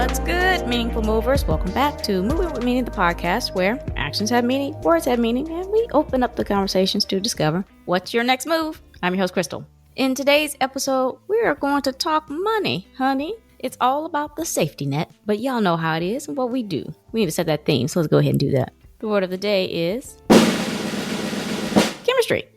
What's good, meaningful movers? Welcome back to Moving with Meaning, the podcast where actions have meaning, words have meaning, and we open up the conversations to discover what's your next move. I'm your host, Krystal. In today's episode, we are going to talk money, honey. It's all about the safety net, but y'all know how it is and what we do. We need to set that theme, so let's go ahead and do that. The word of the day is chemistry.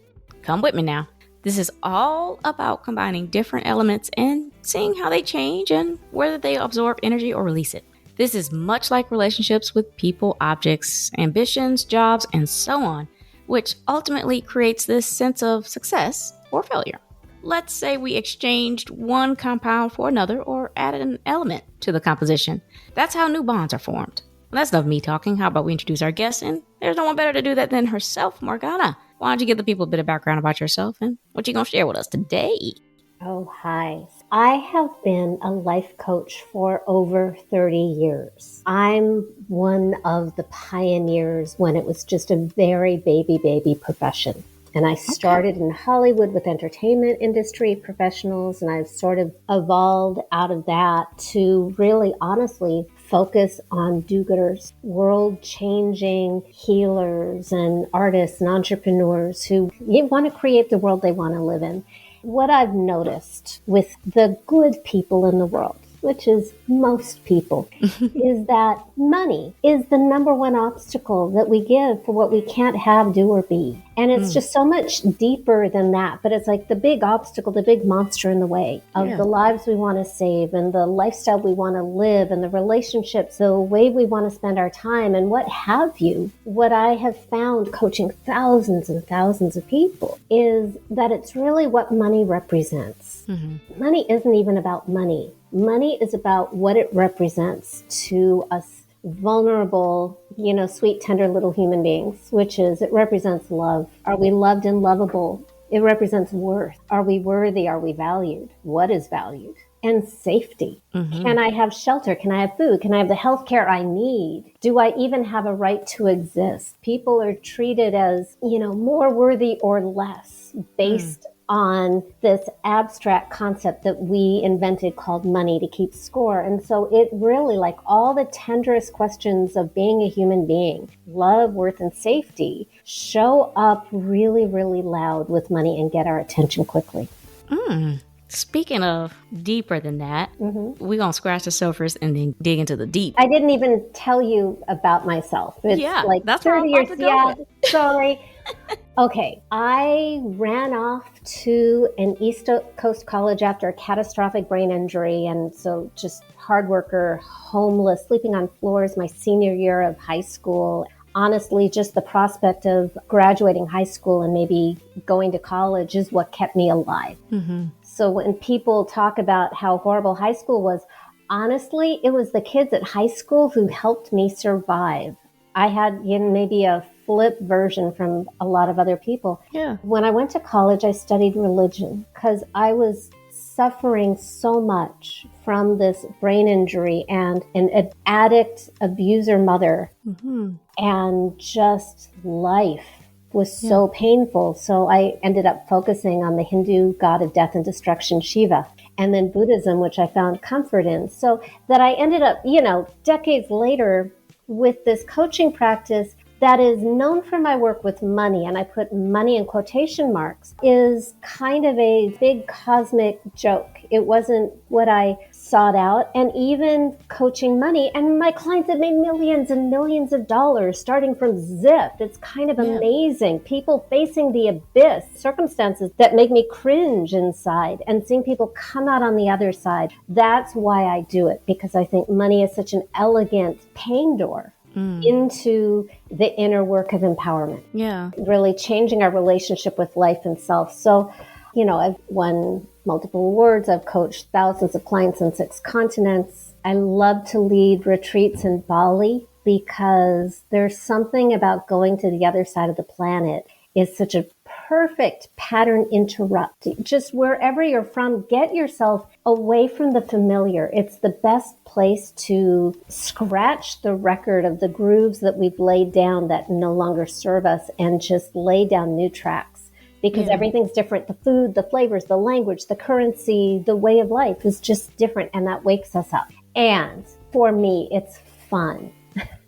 Come with me now. This is all about combining different elements and seeing how they change and whether they absorb energy or release it. This is much like relationships with people, objects, ambitions, jobs, and so on, which ultimately creates this sense of success or failure. Let's say we exchanged one compound for another or added an element to the composition. That's how new bonds are formed. Well, that's enough of me talking. How about we introduce our guest? And there's no one better to do that than herself, Morgana. Why don't you give the people a bit of background about yourself and what you're going to share with us today? Oh, hi. I have been a life coach for over 30 years. I'm one of the pioneers when it was just a very baby profession. And I started in Hollywood with entertainment industry professionals, and I've sort of evolved out of that to really honestly focus on do-gooders, world-changing healers and artists and entrepreneurs who want to create the world they want to live in. What I've noticed with the good people in the world, which is most people, is that money is the number one obstacle that we give for what we can't have, do, or be. And it's just so much deeper than that. But it's like the big obstacle, the big monster in the way of the lives we want to save and the lifestyle we want to live and the relationships, the way we want to spend our time and what have you. What I have found coaching thousands and thousands of people is that it's really what money represents. Money isn't even about money. Money is about what it represents to us vulnerable, sweet, tender little human beings, which is it represents love. Are we loved and lovable? It represents worth. Are we worthy? Are we valued? What is valued? And safety. Can I have shelter? Can I have food? Can I have the health care I need? Do I even have a right to exist? People are treated as, more worthy or less based on this abstract concept that we invented called money to keep score. And so it really, like all the tenderest questions of being a human being, love, worth, and safety, show up really, really loud with money and get our attention quickly. Speaking of deeper than that, we're going to scratch the surface and then dig into the deep. I didn't even tell you about myself. It's like that's 30 years. Sorry. Okay, I ran off to an East Coast college after a catastrophic brain injury. And so just hard worker, homeless, sleeping on floors my senior year of high school. Honestly, just the prospect of graduating high school and maybe going to college is what kept me alive. So when people talk about how horrible high school was, honestly, it was the kids at high school who helped me survive. I had maybe a flip version from a lot of other people. When I went to college, I studied religion because I was suffering so much from this brain injury and an addict, abuser mother. And just life was so painful. So I ended up focusing on the Hindu god of death and destruction, Shiva, and then Buddhism, which I found comfort in. So that I ended up, decades later with this coaching practice that is known for my work with money, and I put money in quotation marks, is kind of a big cosmic joke. It wasn't what I sought out. And even coaching money, and my clients have made millions and millions of dollars starting from zip. It's kind of amazing. People facing the abyss, circumstances that make me cringe inside, and seeing people come out on the other side. That's why I do it, because I think money is such an elegant pain door into the inner work of empowerment. Really changing our relationship with life and self. So, I've won multiple awards. I've coached thousands of clients on 6 continents. I love to lead retreats in Bali because there's something about going to the other side of the planet is such a perfect pattern interrupt. Just wherever you're from, get yourself away from the familiar. It's the best place to scratch the record of the grooves that we've laid down that no longer serve us and just lay down new tracks. Because everything's different. The food, the flavors, the language, the currency, the way of life is just different. And that wakes us up. And for me, it's fun.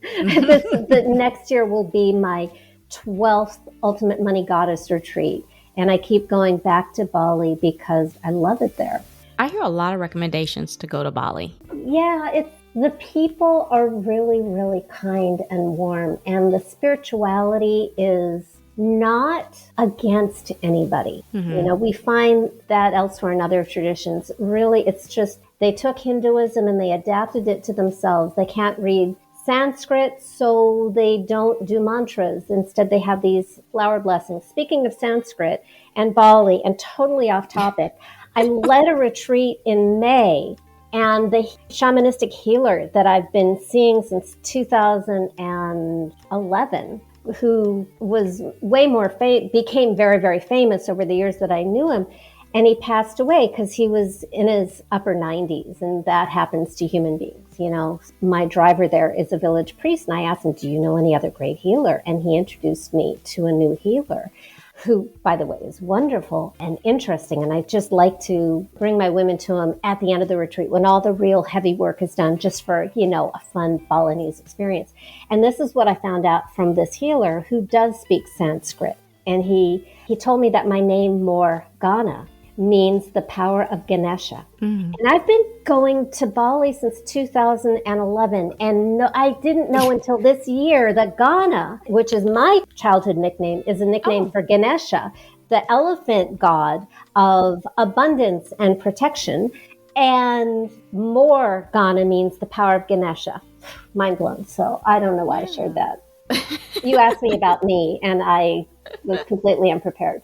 The next year will be my 12th Ultimate Money Goddess retreat. And I keep going back to Bali because I love it there. I hear a lot of recommendations to go to Bali. Yeah, the people are really, really kind and warm. And the spirituality is not against anybody. Mm-hmm. We find that elsewhere in other traditions. Really, it's just they took Hinduism and they adapted it to themselves. They can't read Sanskrit, so they don't do mantras. Instead, they have these flower blessings. Speaking of Sanskrit and Bali, and totally off topic, I led a retreat in May, and the shamanistic healer that I've been seeing since 2011, who was way more became very, very famous over the years that I knew him. And he passed away because he was in his upper 90s, and that happens to human beings. My driver there is a village priest, and I asked him, do you know any other great healer? And he introduced me to a new healer who, by the way, is wonderful and interesting. And I just like to bring my women to him at the end of the retreat when all the real heavy work is done, just for, a fun Balinese experience. And this is what I found out from this healer who does speak Sanskrit. And he told me that my name, Morgana, means the power of Ganesha. Mm-hmm. And I've been going to Bali since 2011, and I didn't know until this year that Gana, which is my childhood nickname, is a nickname for Ganesha, the elephant god of abundance and protection. And Morgana means the power of Ganesha. Mind blown. So I don't know why I shared that. You asked me about me, and I was completely unprepared.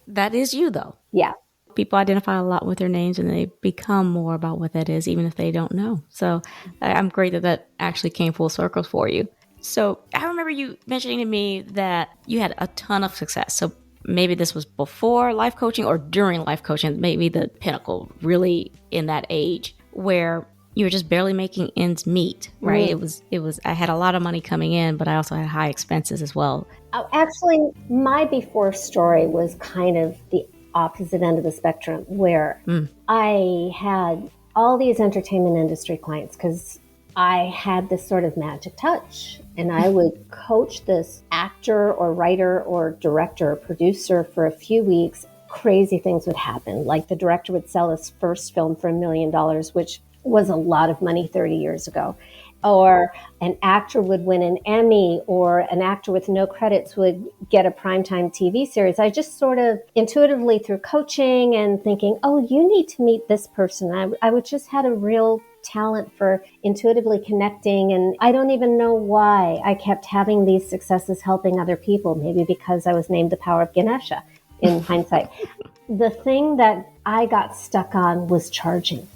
That is you, though. Yeah. People identify a lot with their names, and they become more about what that is, even if they don't know. So I'm great that actually came full circle for you. So I remember you mentioning to me that you had a ton of success. So maybe this was before life coaching or during life coaching, maybe the pinnacle, really in that age where you were just barely making ends meet, right? Mm-hmm. It was, I had a lot of money coming in, but I also had high expenses as well. Actually, my before story was kind of the opposite end of the spectrum, where I had all these entertainment industry clients because I had this sort of magic touch, and I would coach this actor or writer or director or producer for a few weeks. Crazy things would happen. Like the director would sell his first film for $1 million, which was a lot of money 30 years ago. Or an actor would win an Emmy, or an actor with no credits would get a primetime TV series. I just sort of intuitively, through coaching and thinking, oh, you need to meet this person. I would just had a real talent for intuitively connecting. And I don't even know why I kept having these successes helping other people. Maybe because I was named the power of Ganesha in hindsight. The thing that I got stuck on was charging.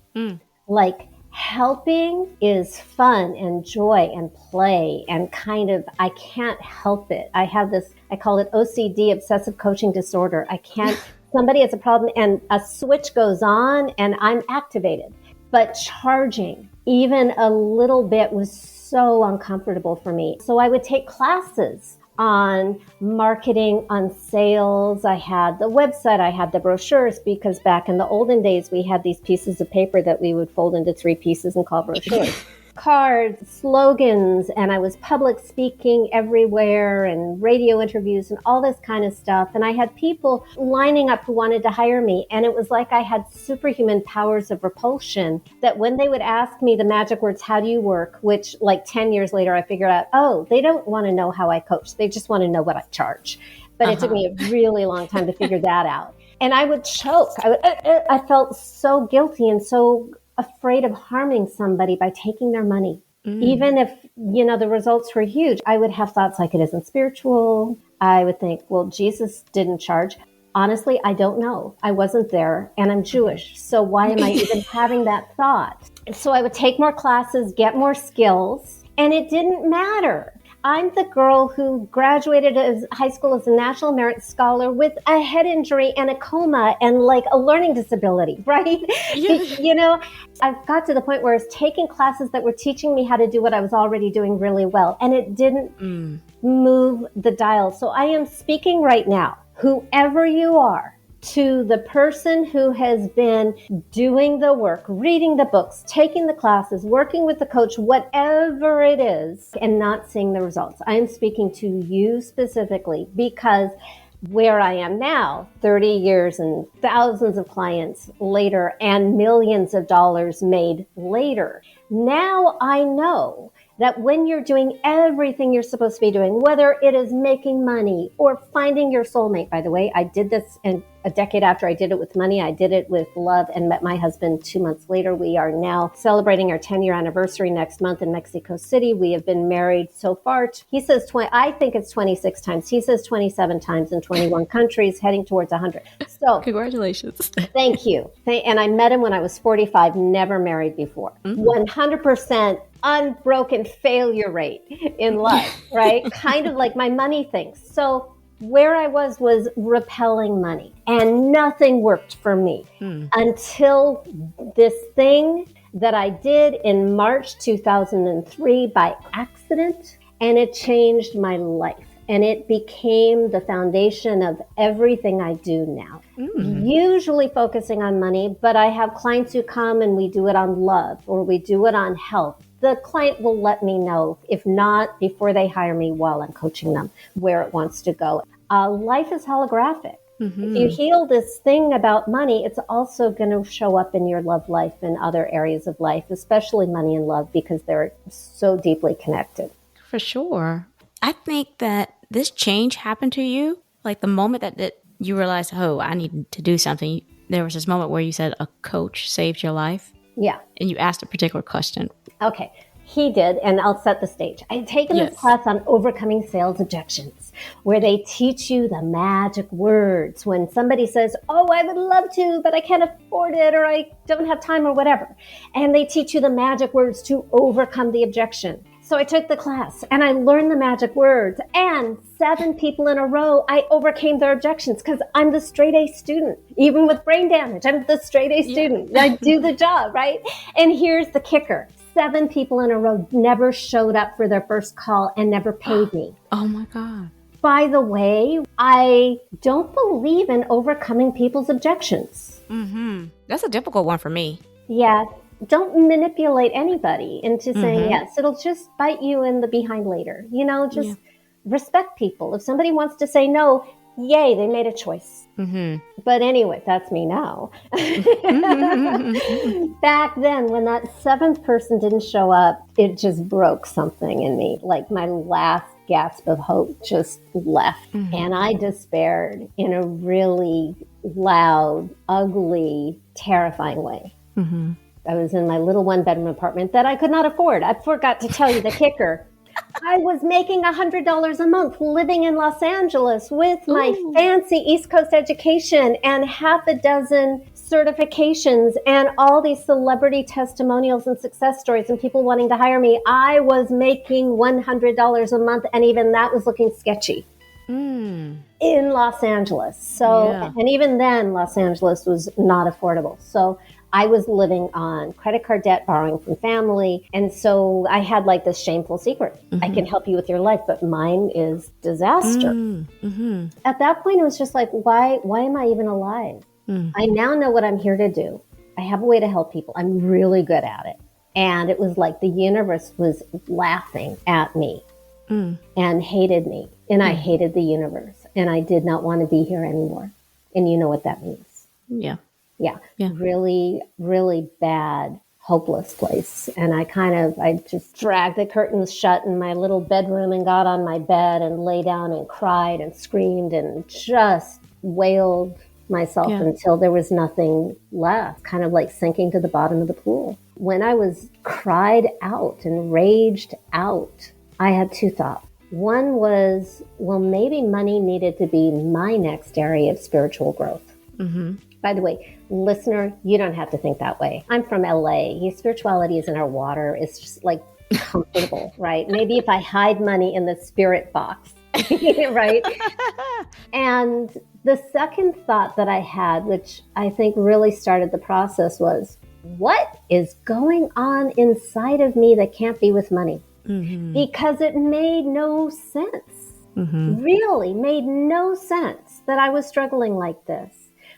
Like, helping is fun and joy and play and kind of, I can't help it. I have this, I call it OCD, obsessive coaching disorder. I can't, somebody has a problem and a switch goes on and I'm activated. But charging even a little bit was so uncomfortable for me. So I would take classes on marketing, on sales. I had the website, I had the brochures, because back in the olden days, we had these pieces of paper that we would fold into 3 pieces and call brochures. Cards, slogans, and I was public speaking everywhere and radio interviews and all this kind of stuff. And I had people lining up who wanted to hire me. And it was like I had superhuman powers of repulsion, that when they would ask me the magic words, how do you work? Which like 10 years later, I figured out, oh, they don't want to know how I coach. They just want to know what I charge. But it took me a really long time to figure that out. And I would choke. I felt so guilty and so afraid of harming somebody by taking their money. Even if, the results were huge, I would have thoughts like, it isn't spiritual. I would think, well, Jesus didn't charge. Honestly, I don't know. I wasn't there, and I'm Jewish. So why am I even having that thought? So I would take more classes, get more skills, and it didn't matter. I'm the girl who graduated as high school as a National Merit Scholar with a head injury and a coma and like a learning disability, right? Yeah. I've got to the point where I was taking classes that were teaching me how to do what I was already doing really well. And it didn't move the dial. So I am speaking right now. Whoever you are, to the person who has been doing the work, reading the books, taking the classes, working with the coach, whatever it is, and not seeing the results. I'm speaking to you specifically because where I am now, 30 years and thousands of clients later and millions of dollars made later, now I know that when you're doing everything you're supposed to be doing, whether it is making money or finding your soulmate, by the way, I did this in a decade after I did it with money. I did it with love and met my husband 2 months later. We are now celebrating our 10-year anniversary next month in Mexico City. We have been married so far. He says 20, I think it's 26 times. He says 27 times in 21 countries, heading towards 100. So congratulations. Thank you. And I met him when I was 45, never married before. 100% unbroken failure rate in love, right? Kind of like my money thing. So where I was repelling money and nothing worked for me until this thing that I did in March 2003 by accident, and it changed my life. And it became the foundation of everything I do now. Usually focusing on money, but I have clients who come and we do it on love or we do it on health. The client will let me know, if not before they hire me while I'm coaching them, where it wants to go. Life is holographic. If you heal this thing about money, it's also going to show up in your love life and other areas of life, especially money and love, because they're so deeply connected. For sure. I think that this change happened to you, like the moment that you realized, oh, I need to do something. There was this moment where you said a coach saved your life. Yeah. And you asked a particular question. Okay. He did, and I'll set the stage. I had taken this class on overcoming sales objections, where they teach you the magic words. When somebody says, oh, I would love to, but I can't afford it, or I don't have time, or whatever. And they teach you the magic words to overcome the objection. So I took the class and I learned the magic words, and 7 people in a row, I overcame their objections because I'm the straight A student. Even with brain damage, I'm the straight A student. I do the job, right? And here's the kicker. 7 people in a row never showed up for their first call and never paid me. Oh my God. By the way, I don't believe in overcoming people's objections. That's a difficult one for me. Yeah. Don't manipulate anybody into saying yes. It'll just bite you in the behind later. You know, just respect people. If somebody wants to say no, yay, they made a choice. But anyway, that's me now. Back then, when that 7th person didn't show up, it just broke something in me. Like my last gasp of hope just left. And I despaired in a really loud, ugly, terrifying way. I was in my little 1-bedroom apartment that I could not afford. I forgot to tell you the kicker. I was making $100 a month living in Los Angeles with my fancy East Coast education and half a dozen certifications and all these celebrity testimonials and success stories and people wanting to hire me. I was making $100 a month, and even that was looking sketchy in Los Angeles. So, and even then, Los Angeles was not affordable. So I was living on credit card debt, borrowing from family. And so I had like this shameful secret. I can help you with your life, but mine is disaster. At that point, it was just like, why am I even alive? I now know what I'm here to do. I have a way to help people. I'm really good at it. And it was like the universe was laughing at me and hated me. And I hated the universe. And I did not want to be here anymore. And you know what that means. Yeah. Really, really bad, hopeless place. And I just dragged the curtains shut in my little bedroom and got on my bed and lay down and cried and screamed and just wailed myself until there was nothing left, kind of like sinking to the bottom of the pool. When I was cried out and raged out, I had 2 thoughts. One was, well, maybe money needed to be my next area of spiritual growth. By the way, listener, you don't have to think that way. I'm from LA. Spirituality is in our water. It's just like comfortable, right? Maybe if I hide money in the spirit box, right? And the second thought that I had, which I think really started the process, was, what is going on inside of me that can't be with money? Because it made no sense. Really made no sense that I was struggling like this.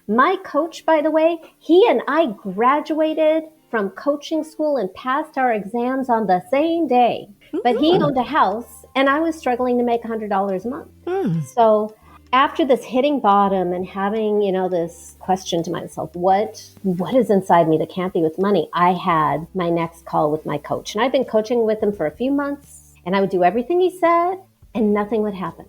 My coach, by the way, he and I graduated from coaching school and passed our exams on the same day. But he owned a house and I was struggling to make $100 a month. So after this hitting bottom and having, this question to myself, what is inside me that can't be with money? I had my next call with my coach. And I've been coaching with him for a few months and I would do everything he said and nothing would happen.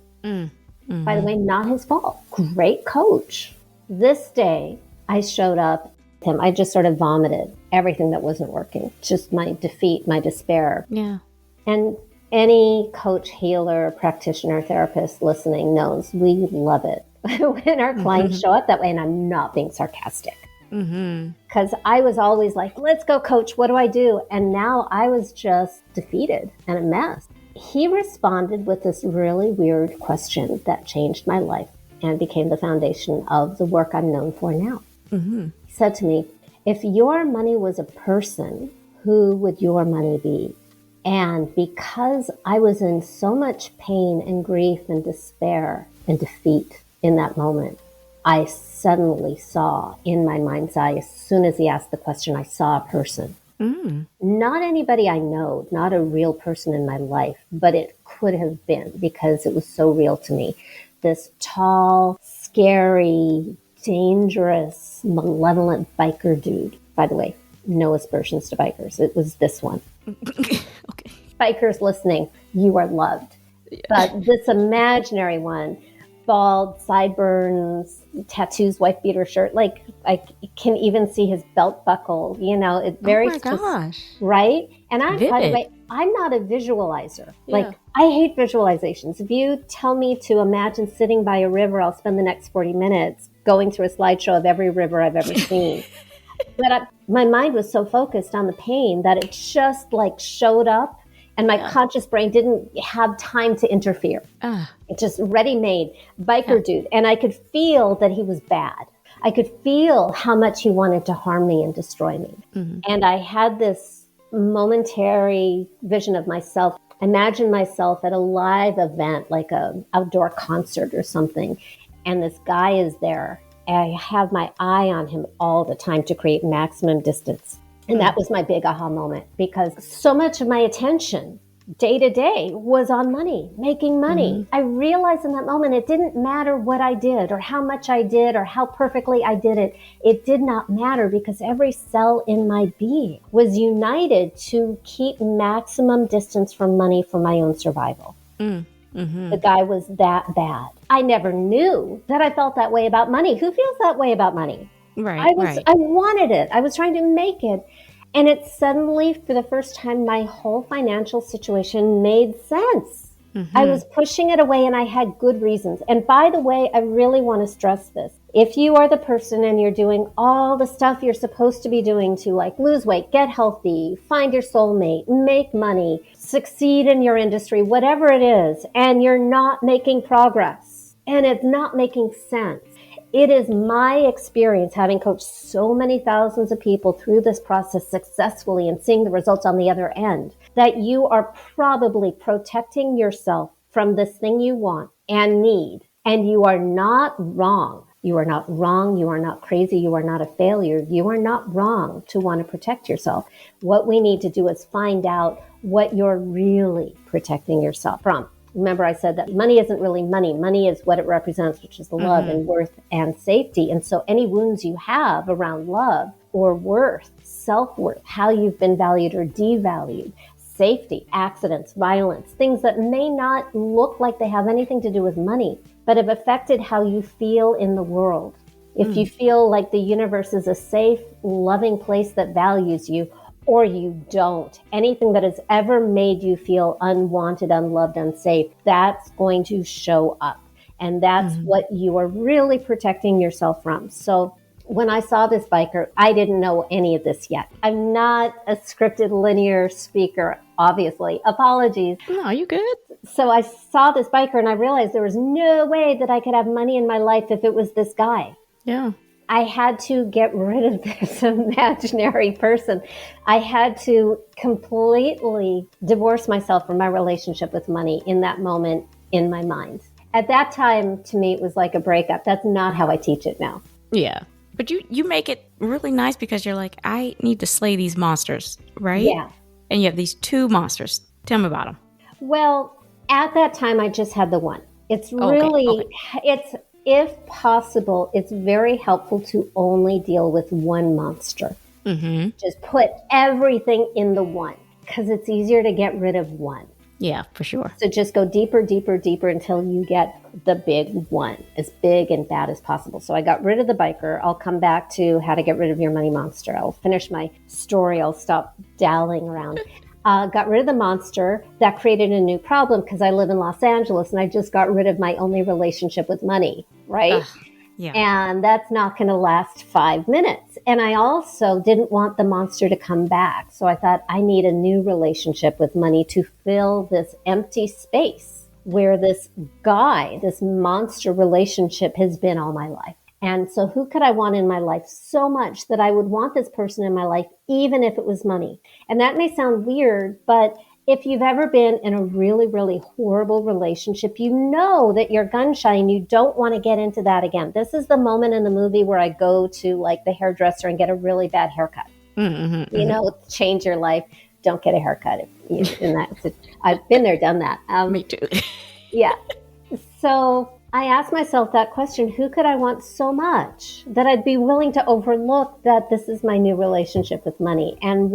By the way, not his fault. Great coach. This day I showed up with him. I just sort of vomited everything that wasn't working. Just my defeat, my despair. Yeah. And any coach, healer, practitioner, therapist listening knows we love it when our clients show up that way. And I'm not being sarcastic. Because I was always like, let's go, coach. What do I do? And now I was just defeated and a mess. He responded with this really weird question that changed my life and became the foundation of the work I'm known for now. He said to me, if your money was a person, who would your money be? And because I was in so much pain and grief and despair and defeat in that moment, I suddenly saw in my mind's eye, as soon as he asked the question, I saw a person. Not anybody I know, not a real person in my life, but it could have been because it was so real to me. This tall, scary, dangerous, malevolent biker dude. By the way, no aspersions to bikers. It was this one. Okay. Bikers listening, you are loved. Yeah. But this imaginary one, bald, sideburns, tattoos, wife beater shirt, like I can even see his belt buckle, it very, oh my gosh. Right? And I'm, Vivid. by the way, I'm not a visualizer. Yeah. Like I hate visualizations. If you tell me to imagine sitting by a river, I'll spend the next 40 minutes going through a slideshow of every river I've ever seen. But my mind was so focused on the pain that it just like showed up. And my conscious brain didn't have time to interfere. It just ready-made biker dude. And I could feel that he was bad. I could feel how much he wanted to harm me and destroy me. And I had this momentary vision of myself. Imagine myself at a live event, like an outdoor concert or something. And this guy is there. I have my eye on him all the time to create maximum distance. And that was my big aha moment because so much of my attention day to day was on money, making money. I realized in that moment, it didn't matter what I did or how much I did or how perfectly I did it. It did not matter because every cell in my being was united to keep maximum distance from money for my own survival. The guy was that bad. I never knew that I felt that way about money. Who feels that way about money? Right. I wanted it. I was trying to make it. And it suddenly, for the first time, my whole financial situation made sense. I was pushing it away and I had good reasons. And by the way, I really want to stress this. If you are the person and you're doing all the stuff you're supposed to be doing to like lose weight, get healthy, find your soulmate, make money, succeed in your industry, whatever it is, and you're not making progress and it's not making sense. It is my experience, having coached so many thousands of people through this process successfully and seeing the results on the other end, that you are probably protecting yourself from this thing you want and need. And you are not wrong. You are not wrong. You are not crazy. You are not a failure. You are not wrong to want to protect yourself. What we need to do is find out what you're really protecting yourself from. Remember, I said that money isn't really money. Money is what it represents, which is the love and worth and safety. And so any wounds you have around love or worth, self-worth, how you've been valued or devalued, safety, accidents, violence, things that may not look like they have anything to do with money, but have affected how you feel in the world. If you feel like the universe is a safe, loving place that values you, or you don't, anything that has ever made you feel unwanted, unloved, unsafe, that's going to show up. And that's what you are really protecting yourself from. So when I saw this biker, I didn't know any of this yet. I'm not a scripted linear speaker, obviously. Apologies. No, are you good? So I saw this biker and I realized there was no way that I could have money in my life if it was this guy. Yeah. I had to get rid of this imaginary person. I had to completely divorce myself from my relationship with money in that moment in my mind. At that time, to me, it was like a breakup. That's not how I teach it now. Yeah. But you make it really nice because you're like, I need to slay these monsters, right? Yeah. And you have these 2 monsters. Tell me about them. Well, at that time, I just had the one. It's Okay. really, it's, if possible, it's very helpful to only deal with one monster. Mm-hmm. Just put everything in the one because it's easier to get rid of one. Yeah, for sure. So just go deeper, deeper, deeper until you get the big one, as big and bad as possible. So I got rid of the biker. I'll come back to how to get rid of your money monster. I'll finish my story. I'll stop dallying around. Got rid of the monster. That created a new problem because I live in Los Angeles and I just got rid of my only relationship with money, right? Ugh, yeah. And that's not going to last 5 minutes. And I also didn't want the monster to come back. So I thought I need a new relationship with money to fill this empty space where this guy, this monster relationship has been all my life. And so who could I want in my life so much that I would want this person in my life, even if it was money? And that may sound weird, but if you've ever been in a really, really horrible relationship, you know that you're gun shy and you don't want to get into that again. This is the moment in the movie where I go to like the hairdresser and get a really bad haircut. Mm-hmm, You know, change your life. Don't get a haircut. I've been there, done that. Me too. Yeah. So I asked myself that question, who could I want so much that I'd be willing to overlook that this is my new relationship with money? And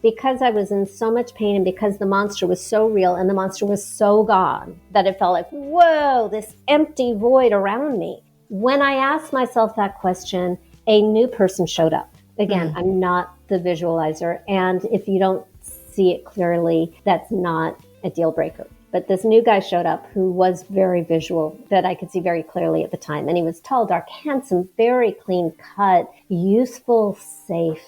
because I was in so much pain and because the monster was so real and the monster was so gone that it felt like, whoa, this empty void around me. When I asked myself that question, a new person showed up. Again, I'm not the visualizer. And if you don't see it clearly, that's not a deal breaker. But this new guy showed up who was very visual, that I could see very clearly at the time. And he was tall, dark, handsome, very clean cut, useful, safe,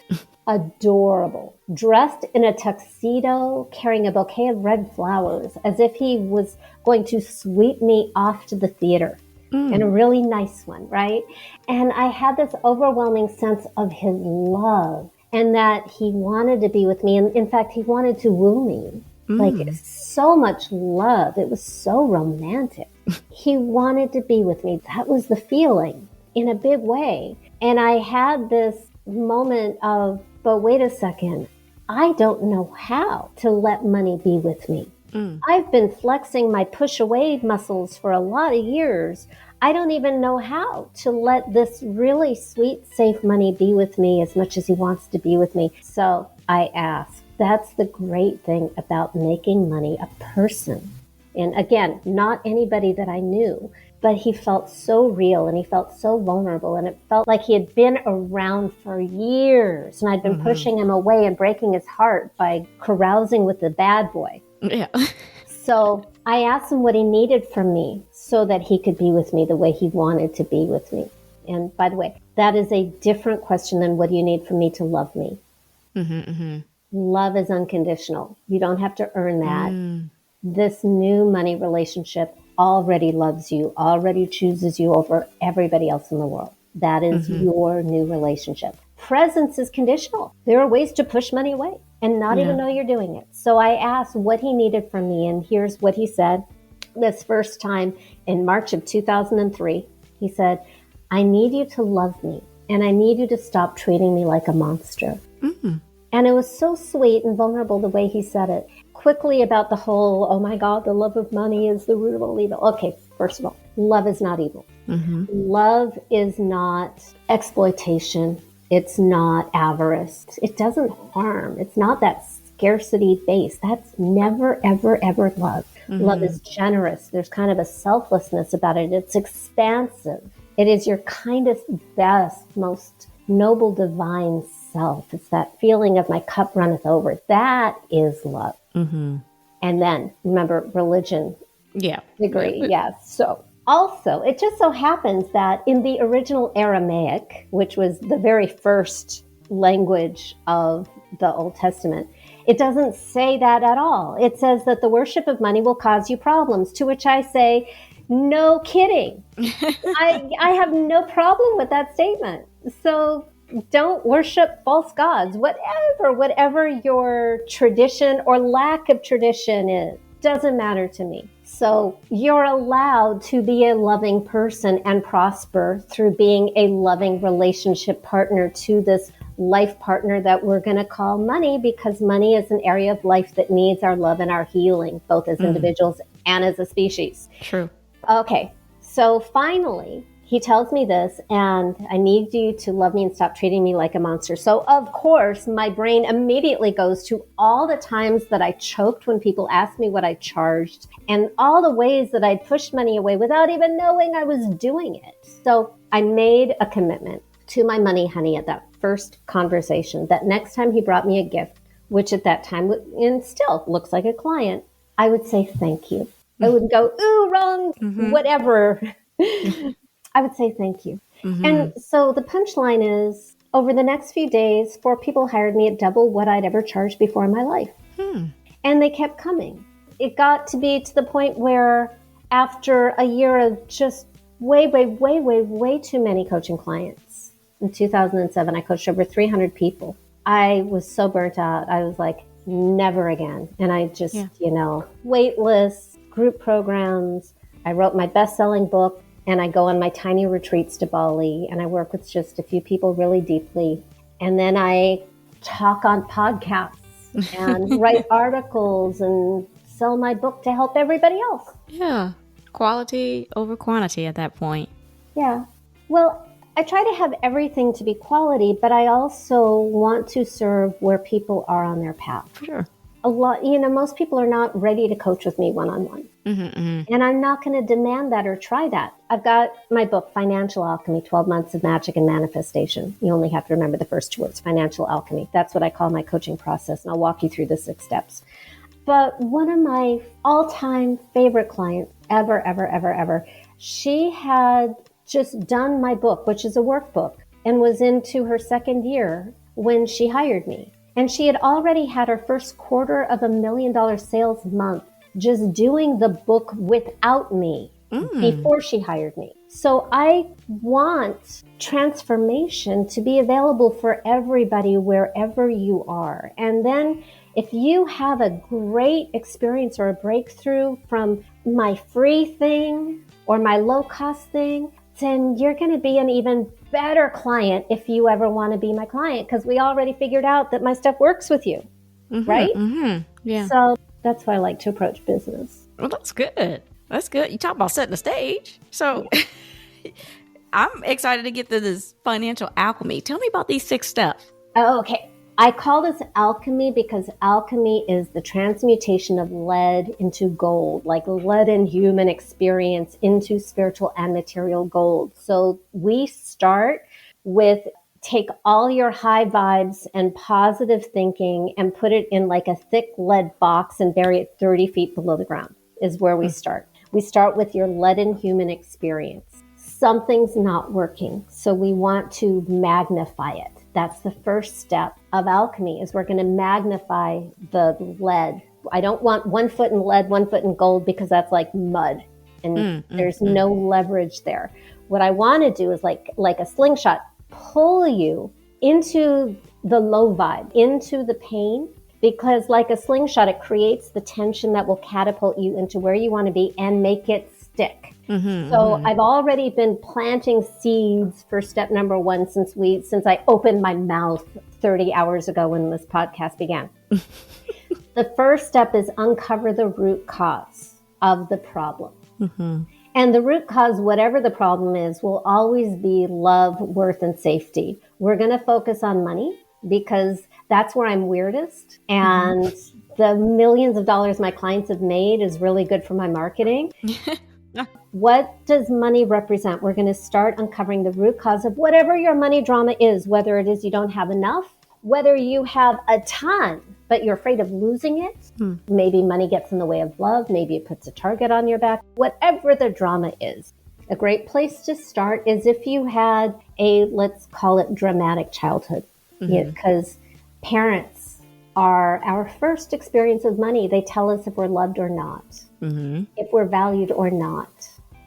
adorable, dressed in a tuxedo, carrying a bouquet of red flowers, as if he was going to sweep me off to the theater. And a really nice one, right? And I had this overwhelming sense of his love and that he wanted to be with me. And in fact, he wanted to woo me. Like so much love. It was so romantic. He wanted to be with me. That was the feeling in a big way. And I had this moment of, but wait a second, I don't know how to let money be with me. I've been flexing my push away muscles for a lot of years. I don't even know how to let this really sweet, safe money be with me as much as he wants to be with me. So I asked. That's the great thing about making money a person. And again, not anybody that I knew, but he felt so real and he felt so vulnerable. And it felt like he had been around for years. And I'd been pushing him away and breaking his heart by carousing with the bad boy. Yeah. So I asked him what he needed from me so that he could be with me the way he wanted to be with me. And by the way, that is a different question than what do you need from me to love me? Love is unconditional. You don't have to earn that. This new money relationship already loves you, already chooses you over everybody else in the world. That is your new relationship. Presence is conditional. There are ways to push money away and not even know you're doing it. So I asked what he needed from me, and here's what he said. This first time in March of 2003, he said, I need you to love me, and I need you to stop treating me like a monster. And it was so sweet and vulnerable the way he said it. Quickly about the whole, oh my God, the love of money is the root of all evil. Okay, first of all, love is not evil. Love is not exploitation. It's not avarice. It doesn't harm. It's not that scarcity base. That's never, ever, ever love. Love is generous. There's kind of a selflessness about it. It's expansive. It is your kindest, best, most noble, divine self. It's that feeling of my cup runneth over. That is love. And then remember religion. Degree. So also, it just so happens that in the original Aramaic, which was the very first language of the Old Testament, it doesn't say that at all. It says that the worship of money will cause you problems, to which I say, no kidding. I have no problem with that statement. So don't worship false gods, whatever your tradition or lack of tradition is. Doesn't matter to me. So you're allowed to be a loving person and prosper through being a loving relationship partner to this life partner that we're going to call money, because money is an area of life that needs our love and our healing, both as individuals and as a species. True. Okay. So finally, he tells me this, and I need you to love me and stop treating me like a monster. So of course, my brain immediately goes to all the times that I choked when people asked me what I charged, and all the ways that I pushed money away without even knowing I was doing it. So I made a commitment to my money honey at that first conversation that next time he brought me a gift, which at that time and still looks like a client, I would say thank you. I wouldn't go, ooh, wrong, whatever. I would say thank you. And so the punchline is, over the next few days, 4 people hired me at double what I'd ever charged before in my life. And they kept coming. It got to be to the point where after a year of just way too many coaching clients, in 2007, I coached over 300 people. I was so burnt out. I was like, never again. And I just, wait lists, group programs. I wrote my best-selling book, and I go on my tiny retreats to Bali, and I work with just a few people really deeply. And then I talk on podcasts and write articles and sell my book to help everybody else. Yeah. Quality over quantity at that point. Yeah. Well, I try to have everything to be quality, but I also want to serve where people are on their path. Sure. A lot, most people are not ready to coach with me one-on-one. And I'm not going to demand that or try that. I've got my book, Financial Alchemy, 12 Months of Magic and Manifestation. You only have to remember the first 2 words, Financial Alchemy. That's what I call my coaching process, and I'll walk you through the 6 steps. But one of my all-time favorite clients ever, she had just done my book, which is a workbook, and was into her 2nd year when she hired me. And she had already had her first $250,000 sales month just doing the book without me before she hired me. So I want transformation to be available for everybody wherever you are. And then if you have a great experience or a breakthrough from my free thing or my low-cost thing, then you're going to be an even better client if you ever want to be my client, because we already figured out that my stuff works with you, right? Yeah. So that's why I like to approach business. Well, that's good. That's good. You talk about setting the stage. So I'm excited to get to this financial alchemy. Tell me about these 6 steps. Okay. I call this alchemy because alchemy is the transmutation of lead into gold, like lead in human experience into spiritual and material gold. So we start with take all your high vibes and positive thinking and put it in like a thick lead box and bury it 30 feet below the ground is where we start. We start with your lead in human experience. Something's not working, so we want to magnify it. That's the first step of alchemy, is we're going to magnify the lead. I don't want 1 foot in lead, 1 foot in gold, because that's like mud and there's no leverage there. What I want to do is like a slingshot, pull you into the low vibe, into the pain, because like a slingshot, it creates the tension that will catapult you into where you want to be and make it stick. So I've already been planting seeds for step number 1 since I opened my mouth 30 hours ago when this podcast began. The first step is uncover the root cause of the problem. And the root cause, whatever the problem is, will always be love, worth, and safety. We're going to focus on money because that's where I'm weirdest. And the millions of dollars my clients have made is really good for my marketing. What does money represent? We're going to start uncovering the root cause of whatever your money drama is, whether it is you don't have enough, whether you have a ton, but you're afraid of losing it. Maybe money gets in the way of love. Maybe it puts a target on your back. Whatever the drama is, a great place to start is if you had a, let's call it dramatic childhood, because parents are our first experience of money. They tell us if we're loved or not, if we're valued or not.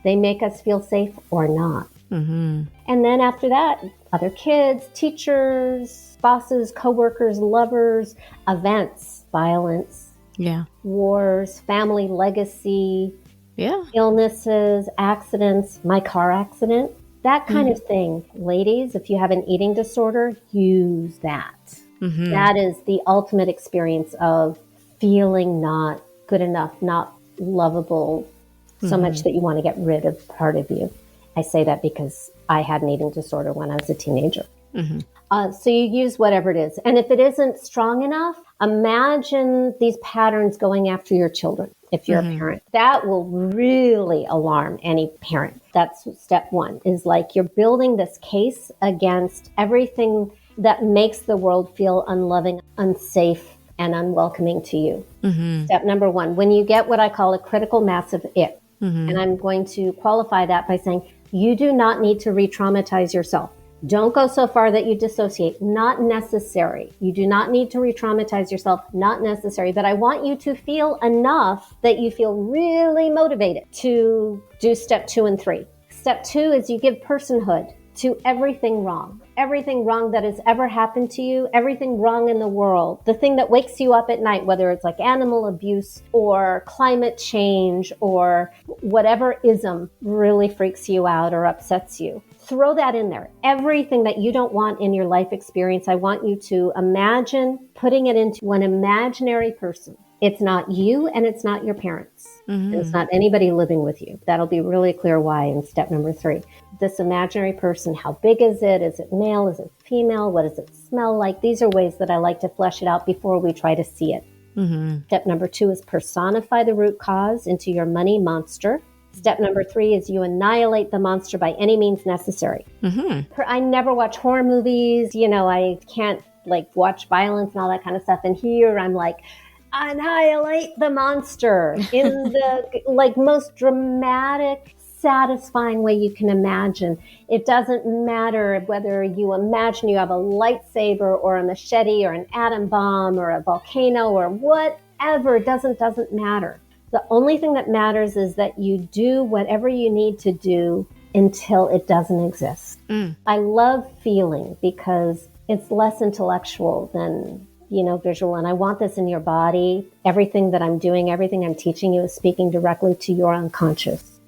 They make us feel safe or not. And then after that, other kids, teachers, bosses, coworkers, lovers, events, violence, Yeah. wars, family legacy, Yeah. illnesses, accidents, my car accident, that kind of Mm-hmm. thing. Ladies, if you have an eating disorder, use that. Mm-hmm. That is the ultimate experience of feeling not good enough, not lovable, so much that you want to get rid of part of you. I say that because I had an eating disorder when I was a teenager. Mm-hmm. So you use whatever it is. And if it isn't strong enough, imagine these patterns going after your children. If you're a parent, that will really alarm any parent. That's step one, is like you're building this case against everything that makes the world feel unloving, unsafe, and unwelcoming to you. Step number one, when you get what I call a critical mass of it, and I'm going to qualify that by saying, you do not need to re-traumatize yourself. Don't go so far that you dissociate. Not necessary. You do not need to re-traumatize yourself. Not necessary. But I want you to feel enough that you feel really motivated to do step 2 and 3. Step 2 is you give personhood to everything wrong that has ever happened to you, everything wrong in the world, the thing that wakes you up at night, whether it's like animal abuse or climate change or whatever ism really freaks you out or upsets you. Throw that in there. Everything that you don't want in your life experience, I want you to imagine putting it into an imaginary person. It's not you and it's not your parents. And it's not anybody living with you. That'll be really clear why in step number 3. This imaginary person, how big is it? Is it male? Is it female? What does it smell like? These are ways that I like to flesh it out before we try to see it. Step number 2 is personify the root cause into your money monster. Step number 3 is you annihilate the monster by any means necessary. I never watch horror movies. I can't watch violence and all that kind of stuff. And here I'm like, annihilate the monster in the most dramatic, satisfying way you can imagine. It doesn't matter whether you imagine you have a lightsaber or a machete or an atom bomb or a volcano or whatever. It doesn't matter. The only thing that matters is that you do whatever you need to do until it doesn't exist. I love feeling because it's less intellectual than visual. And I want this in your body. Everything that I'm doing, everything I'm teaching you is speaking directly to your unconscious.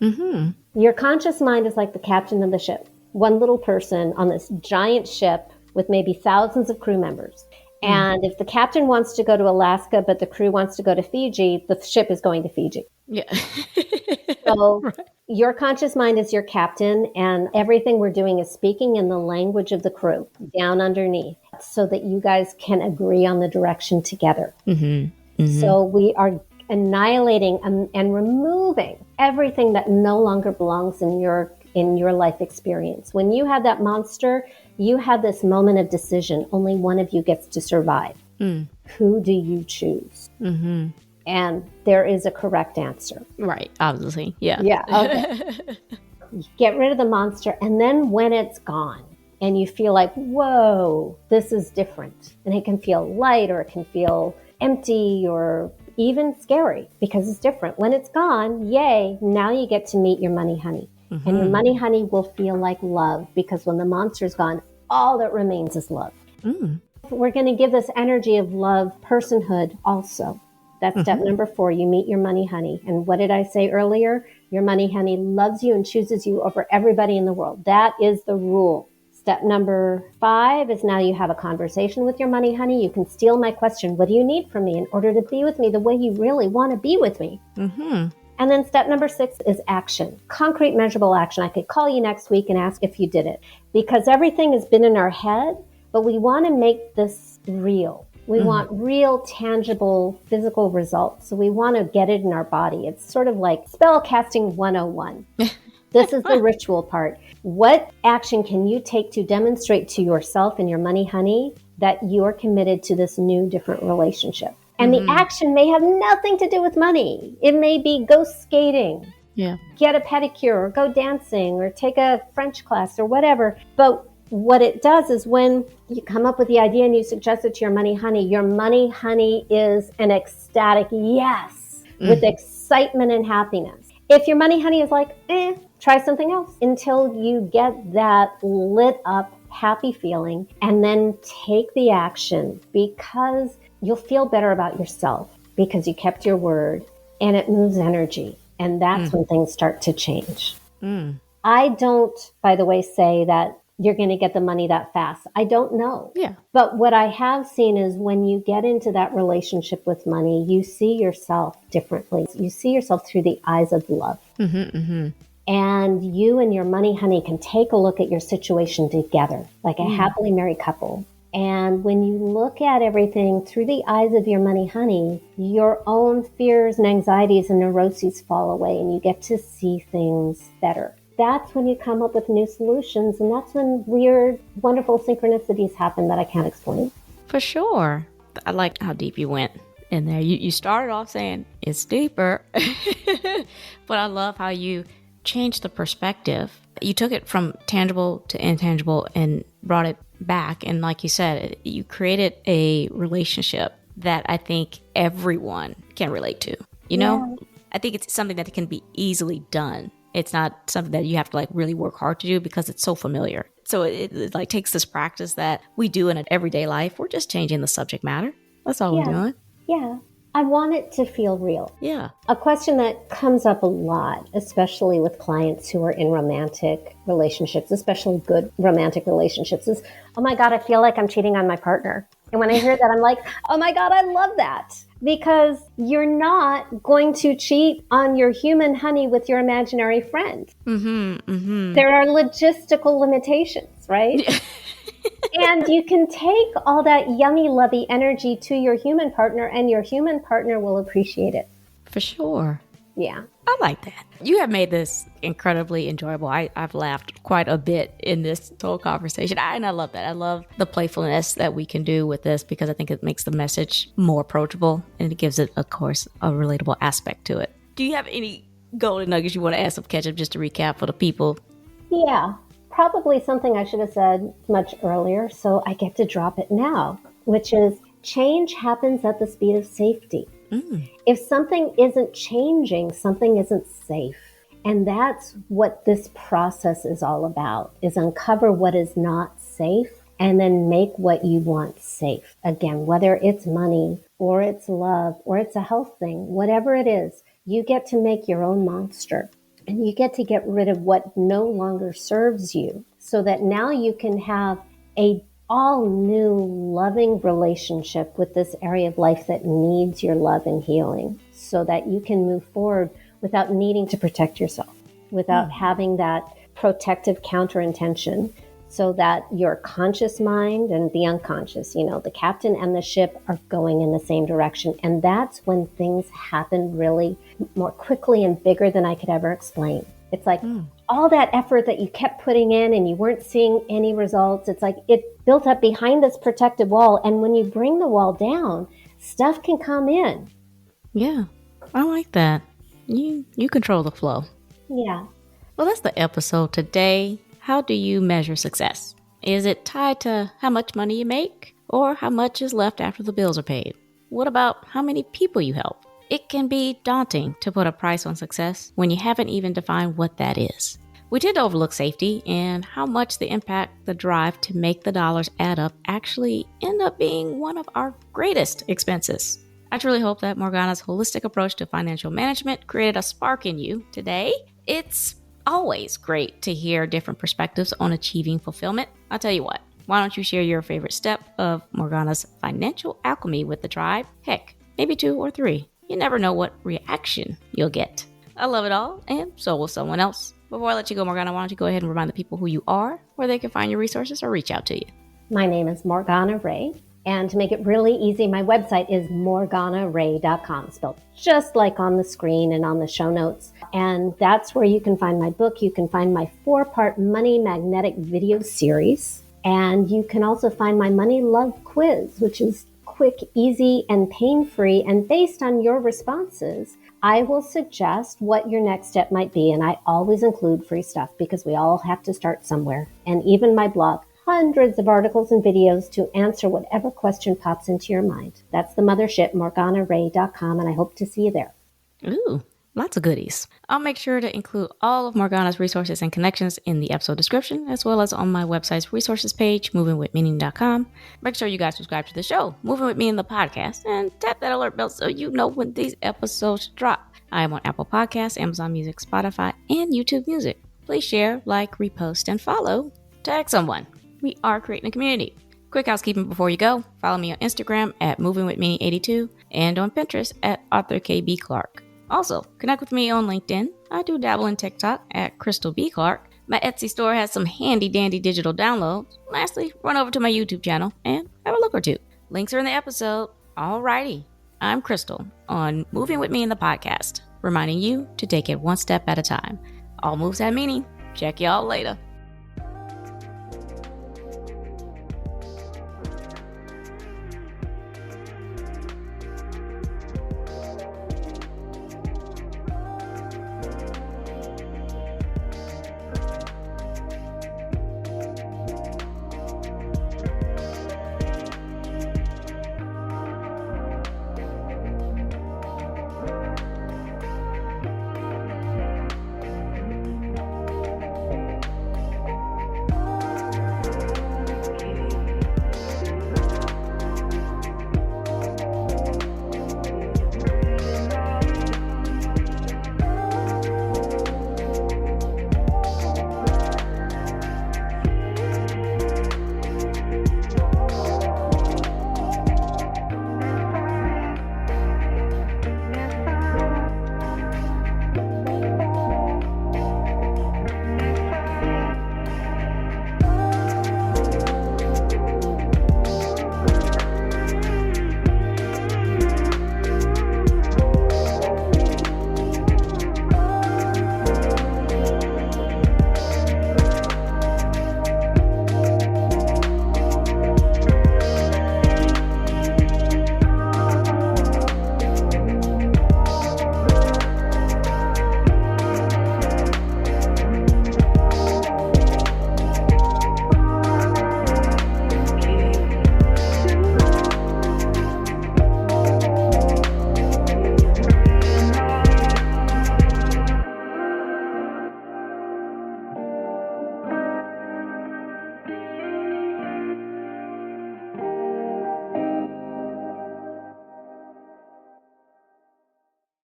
Your conscious mind is like the captain of the ship. One little person on this giant ship with maybe thousands of crew members. And if the captain wants to go to Alaska, but the crew wants to go to Fiji, the ship is going to Fiji. Yeah. So your conscious mind is your captain, and everything we're doing is speaking in the language of the crew down underneath so that you guys can agree on the direction together. So we are annihilating and removing everything that no longer belongs in your life experience. When you have that monster, you have this moment of decision. Only one of you gets to survive. Who do you choose? And there is a correct answer. Right. Obviously. Yeah. Yeah. Okay. Get rid of the monster. And then when it's gone and you feel like, whoa, this is different. And it can feel light or it can feel empty or even scary because it's different. When it's gone, yay, now you get to meet your money honey. And your money honey will feel like love because when the monster's gone, all that remains is love. We're going to give this energy of love, personhood also. That's step number 4. You meet your money honey. And what did I say earlier? Your money honey loves you and chooses you over everybody in the world. That is the rule. Step number 5 is now you have a conversation with your money honey. You can steal my question. What do you need from me in order to be with me the way you really want to be with me? And then step number 6 is action. Concrete, measurable action. I could call you next week and ask if you did it. Because everything has been in our head, but we want to make this real. We want real, tangible, physical results. So we want to get it in our body. It's sort of like spell casting 101. This is the ritual part. What action can you take to demonstrate to yourself and your money honey that you're committed to this new, different relationship? And the action may have nothing to do with money. It may be go skating, get a pedicure, or go dancing, or take a French class, or whatever. But what it does is when you come up with the idea and you suggest it to your money honey is an ecstatic yes with excitement and happiness. If your money honey is like, try something else until you get that lit up, happy feeling, and then take the action because you'll feel better about yourself. because you kept your word, and it moves energy. And that's when things start to change. I don't, by the way, say that you're going to get the money that fast. I don't know. Yeah. But what I have seen is when you get into that relationship with money, you see yourself differently. You see yourself through the eyes of love. And you and your money honey can take a look at your situation together, like a happily married couple. And when you look at everything through the eyes of your money honey, your own fears and anxieties and neuroses fall away, and you get to see things better. That's when you come up with new solutions, and that's when weird, wonderful synchronicities happen that I can't explain. For sure. I like how deep you went in there. You started off saying it's deeper, but I love how you changed the perspective. You took it from tangible to intangible and brought it back. And like you said, you created a relationship that I think everyone can relate to. You know, I think it's something that can be easily done. It's not something that you have to like really work hard to do because it's so familiar. So it like takes this practice that we do in an everyday life. We're just changing the subject matter. That's all we're doing. Yeah. I want it to feel real. Yeah. A question that comes up a lot, especially with clients who are in romantic relationships, especially good romantic relationships, is, oh my God, I feel like I'm cheating on my partner. And when I hear that, I'm like, oh my God, I love that. Because you're not going to cheat on your human honey with your imaginary friend. There are logistical limitations, right? And you can take all that yummy, lovey energy to your human partner, and your human partner will appreciate it. For sure. Yeah. I like that. You have made this incredibly enjoyable. I've laughed quite a bit in this whole conversation. And I love that. I love the playfulness that we can do with this because I think it makes the message more approachable and it gives it, of course, a relatable aspect to it. Do you have any golden nuggets you want to add some ketchup just to recap for the people? Yeah. Probably something I should have said much earlier, so I get to drop it now, which is change happens at the speed of safety. If something isn't changing, something isn't safe. And that's what this process is all about, is uncover what is not safe and then make what you want safe. Again, whether it's money or it's love or it's a health thing, whatever it is, you get to make your own monster. And you get to get rid of what no longer serves you so that now you can have a all new loving relationship with this area of life that needs your love and healing so that you can move forward without needing to protect yourself, without having that protective counter intention, so that your conscious mind and the unconscious, the captain and the ship are going in the same direction. And that's when things happen really more quickly and bigger than I could ever explain. It's like all that effort that you kept putting in and you weren't seeing any results. It's like it built up behind this protective wall. And when you bring the wall down, stuff can come in. Yeah, I like that. You control the flow. Yeah. Well, that's the episode today. How do you measure success? Is it tied to how much money you make or how much is left after the bills are paid? What about how many people you help? It can be daunting to put a price on success when you haven't even defined what that is. We tend to overlook safety and how much the impact, the drive to make the dollars add up actually end up being one of our greatest expenses. I truly hope that Morgana's holistic approach to financial management created a spark in you today. It's always great to hear different perspectives on achieving fulfillment. I'll tell you what, why don't you share your favorite step of Morgana's Financial Alchemy with the tribe? Heck, maybe 2 or 3. You never know what reaction you'll get. I love it all, and so will someone else. Before I let you go, Morgana, why don't you go ahead and remind the people who you are, where they can find your resources or reach out to you. My name is Morgana Rae, and to make it really easy, my website is morganarae.com, spelled just like on the screen and on the show notes. And that's where you can find my book. You can find my 4-part Money Magnetic video series. And you can also find my Money Love quiz, which is quick, easy, and pain-free. And based on your responses, I will suggest what your next step might be. And I always include free stuff because we all have to start somewhere. And even my blog, hundreds of articles and videos to answer whatever question pops into your mind. That's the mothership, morganarae.com, and I hope to see you there. Ooh, Lots of goodies. I'll make sure to include all of Morgana's resources and connections in the episode description, as well as on my website's resources page, movingwithmeaning.com. Make sure you guys subscribe to the show, Moving With Me in the podcast, and tap that alert bell so you know when these episodes drop. I am on Apple Podcasts, Amazon Music, Spotify, and YouTube Music. Please share, like, repost, and follow. Tag someone. We are creating a community. Quick housekeeping before you go. Follow me on Instagram at movingwithmeaning82 and on Pinterest at Arthur KB Clark. Also, connect with me on LinkedIn. I do dabble in TikTok at Krystal B. Clark. My Etsy store has some handy dandy digital downloads. Lastly, run over to my YouTube channel and have a look or two. Links are in the episode. Alrighty, I'm Krystal on Moving With Me in the podcast, reminding you to take it one step at a time. All moves have meaning. Check y'all later.